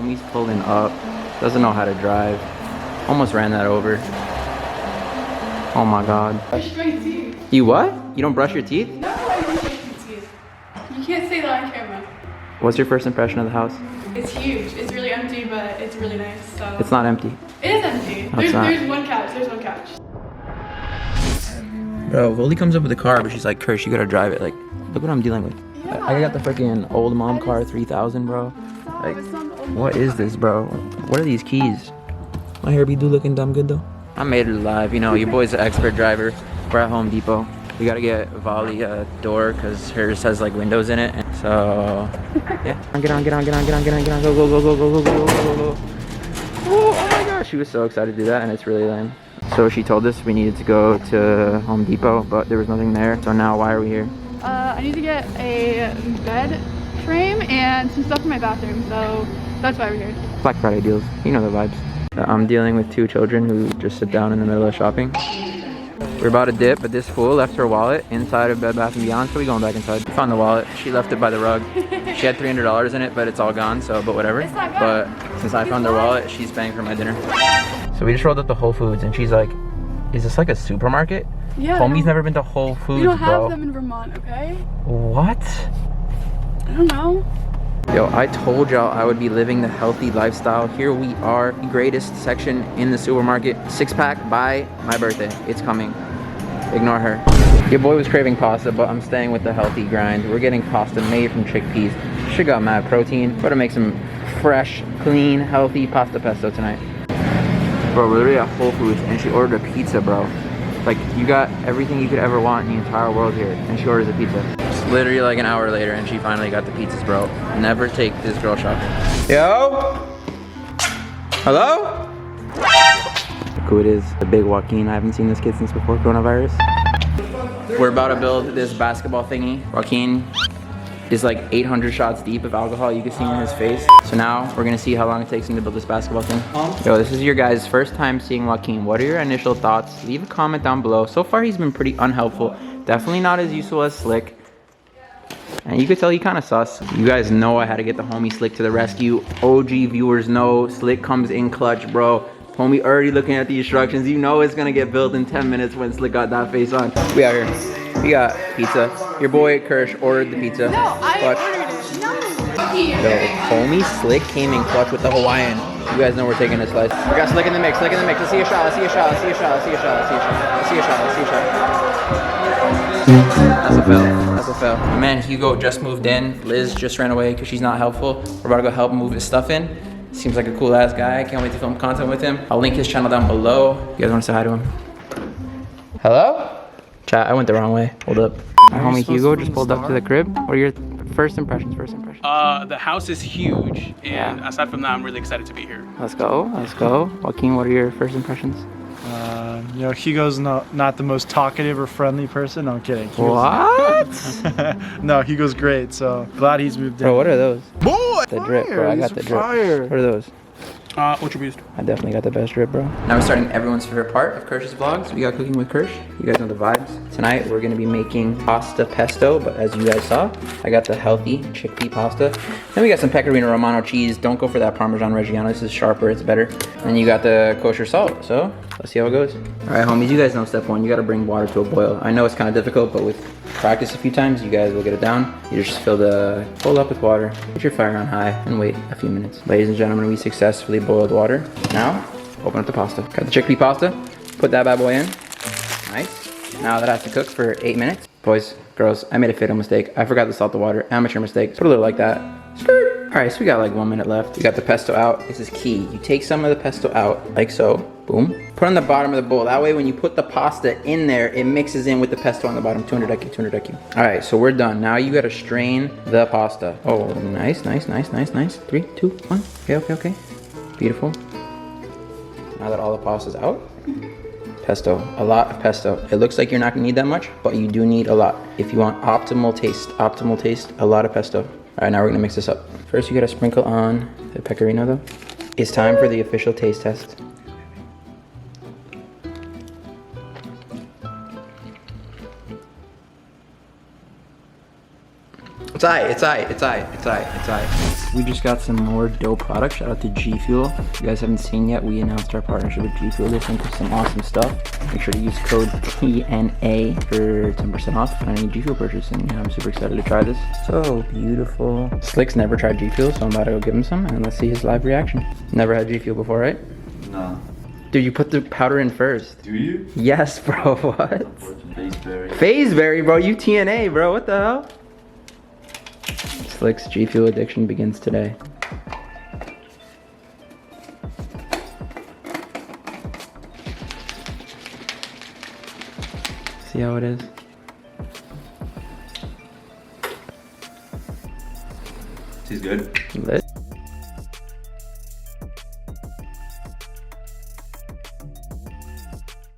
Homie's pulling up. Doesn't know how to drive. Almost ran that over. Oh my god. Brush my teeth. You what? You don't brush your teeth? No, I don't brush my teeth. You can't say that on camera. What's your first impression of the house? It's huge. It's really empty, but it's really nice. So It's not empty. it is empty. No, it's not. There's one couch. There's one couch. Bro, Vohlii comes up with a car, but she's like, Kirsh, you gotta drive it. Like, look what I'm dealing with. Yeah. I got the freaking old mom car 3000, bro. Like, what is this, bro? What are these keys? My hair be looking dumb good though. I made it alive. You know, your boy's an expert driver. We're at Home Depot. We gotta get Vohlii a door because hers has like windows in it. So, yeah. Get on. Go. Oh my gosh, she was so excited to do that, and it's really lame. So she told us we needed to go to Home Depot, but there was nothing there. So now why are we here? I need to get a bed frame and some stuff in my bathroom. So that's why we're here. Black Friday deals. You know the vibes. I'm dealing with two children who just sit down in the middle of shopping. We're about to dip, but this fool left her wallet inside of Bed Bath & Beyond, so we're going back inside. We found the wallet. She left it by the rug. She had $300 in it, but it's all gone, so, but whatever. It's not But gone. since I found her wallet, she's paying for my dinner. So we just rolled up to Whole Foods, and she's like, is this like a supermarket? Yeah. Homie's never been to Whole Foods, We don't bro. have them in Vermont, okay? What? I don't know. Yo, I told y'all I would be living the healthy lifestyle. Here we are, the greatest section in the supermarket. 6-pack by my birthday. It's coming. Ignore her. Your boy was craving pasta, but I'm staying with the healthy grind. We're getting pasta made from chickpeas. Should got mad protein. Better make some fresh, clean, healthy pasta pesto tonight. Bro, we're literally at Whole Foods and she ordered a pizza, bro. Like, you got everything you could ever want in the entire world here, and she orders a pizza. It's literally like an hour later and she finally got the pizzas, bro. Never take this girl shopping. Yo? Hello? Look who it is, the big Joaquin. I haven't seen this kid since before coronavirus. We're about to build this basketball thingy. Joaquin is like 800 shots deep of alcohol. You can see in his face. So now we're gonna see how long it takes him to build this basketball thing. Yo, this is your guys' first time seeing Joaquin. What are your initial thoughts? Leave a comment down below. So far he's been pretty unhelpful. Definitely not as useful as Slick. And you could tell he kind of sus. You guys know I had to get the homie Slick to the rescue. OG viewers know Slick comes in clutch, bro. Homie already looking at the instructions. You know it's gonna get built in 10 minutes when Slick got that face on. We out here. We got pizza. Your boy Kirsh ordered the pizza. No, I Clutch. ordered it. No. Yo, homie Slick came in clutch with the Hawaiian. You guys know we're taking a slice. We got Slick in the mix, Slick in the mix. Let's see a shot, let's see a shot, let's see a shot, let's see a shot, let's see a shot, let's see a shot, let's see a shot. That's a fail. That's a fail. My man Hugo just moved in. Liz just ran away because she's not helpful. We're about to go help him move his stuff in. Seems like a cool ass guy. I can't wait to film content with him. I'll link his channel down below. You guys want to say hi to him? Hello? Chat, I went the wrong way. Hold up. My homie Hugo just pulled up to the crib. What are your first impressions? The house is huge, and aside from that, I'm really excited to be here. Let's go. Let's go. Joaquin, what are your first impressions? You know, Hugo's not the most talkative or friendly person. No, I'm kidding. What? No, Hugo's great, so glad he's moved in. Bro, what are those? Boy! The drip, bro. I got the drip. Fire. What are those? Ultra Boost. I definitely got the best drip, bro. Now we're starting everyone's favorite part of Kirsh's vlogs. We got Cooking with Kirsh. You guys know the vibes. Tonight we're gonna be making pasta pesto, but as you guys saw, I got the healthy chickpea pasta. Then we got some Pecorino Romano cheese. Don't go for that Parmesan Reggiano. This is sharper, it's better. And you got the kosher salt. So let's see how it goes. All right, homies, you guys know step one. You gotta bring water to a boil. I know it's kind of difficult, but with practice a few times, you guys will get it down. You just fill the bowl up with water, put your fire on high, and wait a few minutes. Ladies and gentlemen, we successfully boiled water. Now, open up the pasta. Got the chickpea pasta, put that bad boy in. Nice. Now that has to cook for 8 minutes. Boys, girls, I made a fatal mistake. I forgot to salt the water. Amateur mistake. Put a little like that. Skirt. All right, so we got like 1 minute left. We got the pesto out. This is key. You take some of the pesto out, like so. Boom. Put on the bottom of the bowl. That way, when you put the pasta in there, it mixes in with the pesto on the bottom. 200 IQ, 200 IQ. All right, so we're done. Now you gotta strain the pasta. Oh, nice, nice, nice, nice, nice. 3, 2, 1. Okay, okay, okay. Beautiful. Now that all the pasta's out, pesto, a lot of pesto. It looks like you're not gonna need that much, but you do need a lot. If you want optimal taste, a lot of pesto. All right, now we're gonna mix this up. First, you gotta sprinkle on the pecorino though. It's time for the official taste test. It's aight. We just got some more dope products. Shout out to GFUEL. If you guys haven't seen yet, we announced our partnership with GFUEL. They sent us some awesome stuff. Make sure to use code TNA for 10% off on any GFUEL purchase. And I'm super excited to try this. So beautiful. Slick's never tried GFUEL, so I'm about to go give him some and let's see his live reaction. Never had GFUEL before, right? No. Dude, you put the powder in first. Do you? Yes, bro. What? Faceberry. Faceberry, bro. You TNA, bro. What the hell? Slick's GFUEL addiction begins today. See how it is? Tastes good. Lit.